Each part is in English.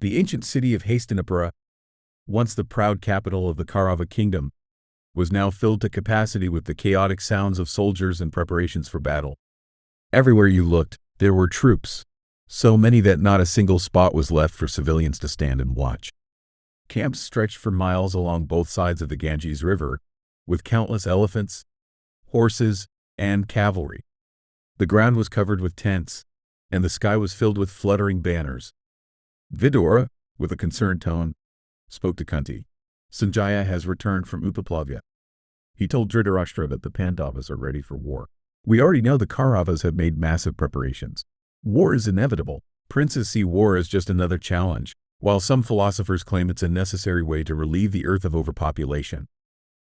The ancient city of Hastinapura, once the proud capital of the Kaurava kingdom, was now filled to capacity with the chaotic sounds of soldiers and preparations for battle. Everywhere you looked, there were troops, so many that not a single spot was left for civilians to stand and watch. Camps stretched for miles along both sides of the Ganges River, with countless elephants, horses, and cavalry. The ground was covered with tents, and the sky was filled with fluttering banners. Vidura, with a concerned tone, spoke to Kunti. Sanjaya has returned from Upaplavya. He told Dhritarashtra that the Pandavas are ready for war. We already know the Kauravas have made massive preparations. War is inevitable. Princes see war as just another challenge, while some philosophers claim it's a necessary way to relieve the earth of overpopulation.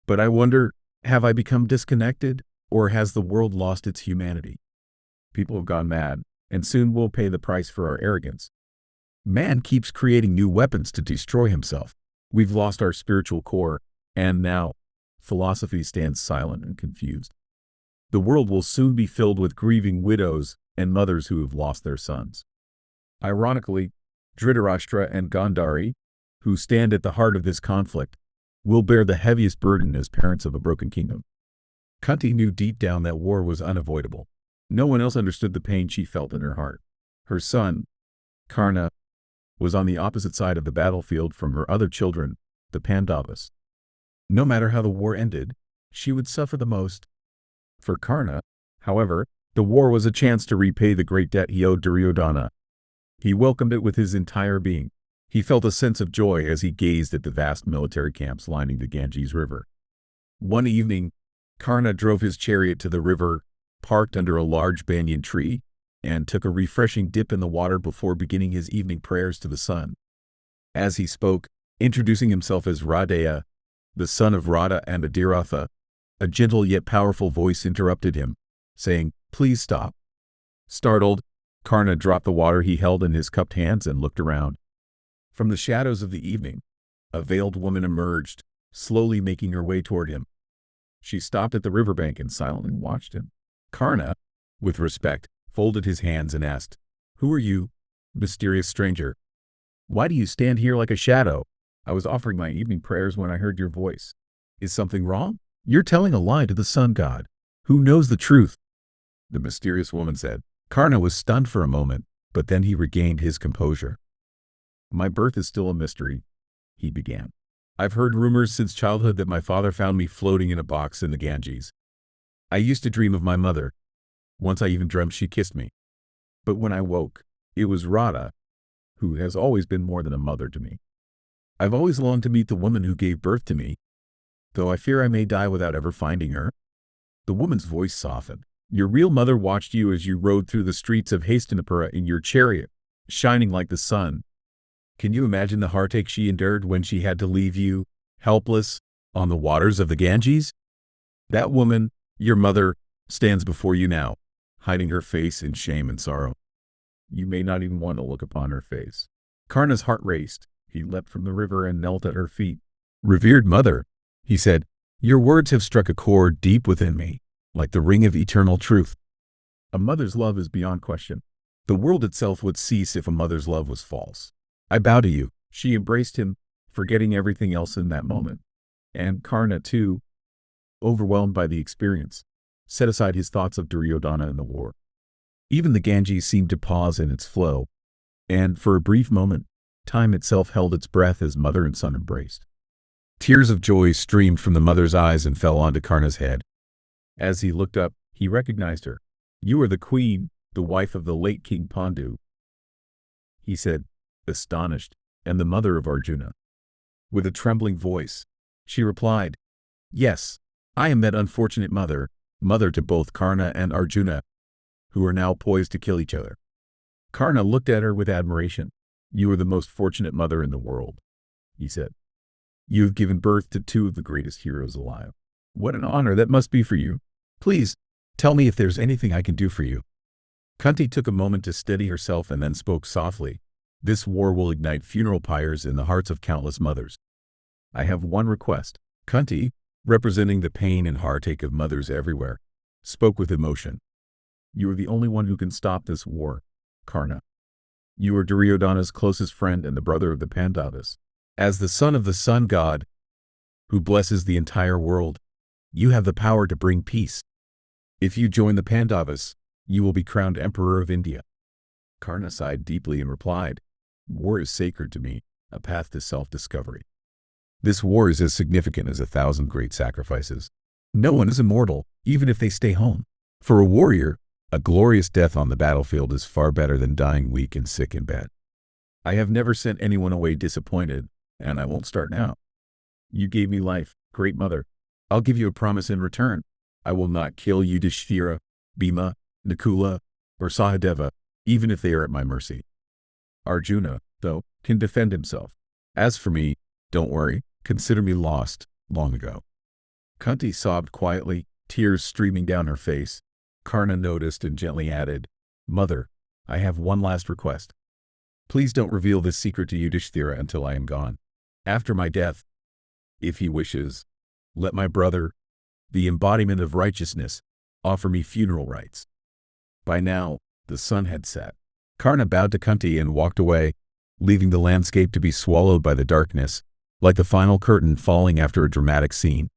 But I wonder, have I become disconnected, or has the world lost its humanity? People have gone mad, and soon we'll pay the price for our arrogance. Man keeps creating new weapons to destroy himself. We've lost our spiritual core, and now philosophy stands silent and confused. The world will soon be filled with grieving widows and mothers who have lost their sons. Ironically, Dhritarashtra and Gandhari, who stand at the heart of this conflict, will bear the heaviest burden as parents of a broken kingdom. Kunti knew deep down that war was unavoidable. No one else understood the pain she felt in her heart. Her son, Karna, was on the opposite side of the battlefield from her other children, the Pandavas. No matter how the war ended, she would suffer the most. For Karna, however, the war was a chance to repay the great debt he owed Duryodhana. He welcomed it with his entire being. He felt a sense of joy as he gazed at the vast military camps lining the Ganges River. One evening, Karna drove his chariot to the river, parked under a large banyan tree, and took a refreshing dip in the water before beginning his evening prayers to the sun. As he spoke, introducing himself as Radheya, the son of Radha and Adiratha, a gentle yet powerful voice interrupted him, saying, "Please stop." Startled, Karna dropped the water he held in his cupped hands and looked around. From the shadows of the evening, a veiled woman emerged, slowly making her way toward him. She stopped at the riverbank and silently watched him. Karna, with respect, folded his hands and asked, "Who are you, mysterious stranger? Why do you stand here like a shadow? I was offering my evening prayers when I heard your voice. Is something wrong? You're telling a lie to the sun god. Who knows the truth?" The mysterious woman said. Karna was stunned for a moment, but then he regained his composure. "My birth is still a mystery," he began. "I've heard rumors since childhood that my father found me floating in a box in the Ganges. I used to dream of my mother. Once I even dreamt she kissed me. But when I woke, it was Radha, who has always been more than a mother to me. I've always longed to meet the woman who gave birth to me, though I fear I may die without ever finding her." The woman's voice softened. "Your real mother watched you as you rode through the streets of Hastinapura in your chariot, shining like the sun. Can you imagine the heartache she endured when she had to leave you, helpless, on the waters of the Ganges? That woman, your mother, stands before you now, hiding her face in shame and sorrow. You may not even want to look upon her face." Karna's heart raced. He leapt from the river and knelt at her feet. "Revered mother," he said, "your words have struck a chord deep within me, like the ring of eternal truth. A mother's love is beyond question. The world itself would cease if a mother's love was false. I bow to you." She embraced him, forgetting everything else in that moment. And Karna, too, overwhelmed by the experience, set aside his thoughts of Duryodhana and the war. Even the Ganges seemed to pause in its flow, and for a brief moment, time itself held its breath as mother and son embraced. Tears of joy streamed from the mother's eyes and fell onto Karna's head. As he looked up, he recognized her. "You are the queen, the wife of the late King Pandu," he said, astonished, "and the mother of Arjuna." With a trembling voice, she replied, "Yes, I am that unfortunate mother, mother to both Karna and Arjuna, who are now poised to kill each other." Karna looked at her with admiration. "You are the most fortunate mother in the world," he said. "You have given birth to two of the greatest heroes alive. What an honor that must be for you. Please, tell me if there's anything I can do for you." Kunti took a moment to steady herself and then spoke softly. "This war will ignite funeral pyres in the hearts of countless mothers. I have one request." Kunti, representing the pain and heartache of mothers everywhere, spoke with emotion. "You are the only one who can stop this war, Karna. You are Duryodhana's closest friend and the brother of the Pandavas. As the son of the sun god, who blesses the entire world, you have the power to bring peace. If you join the Pandavas, you will be crowned Emperor of India." Karna sighed deeply and replied, "War is sacred to me, a path to self-discovery. This war is as significant as 1,000 great sacrifices. No one is immortal, even if they stay home. For a warrior, a glorious death on the battlefield is far better than dying weak and sick in bed. I have never sent anyone away disappointed, and I won't start now. You gave me life, great mother. I'll give you a promise in return. I will not kill Yudhishthira, Bhima, Nakula, or Sahadeva, even if they are at my mercy. Arjuna, though, can defend himself. As for me, don't worry, consider me lost long ago." Kunti sobbed quietly, tears streaming down her face. Karna noticed and gently added, "Mother, I have one last request. Please don't reveal this secret to Yudhishthira until I am gone. After my death, if he wishes, let my brother, the embodiment of righteousness, offer me funeral rites." By now, the sun had set. Karna bowed to Kunti and walked away, leaving the landscape to be swallowed by the darkness, like the final curtain falling after a dramatic scene.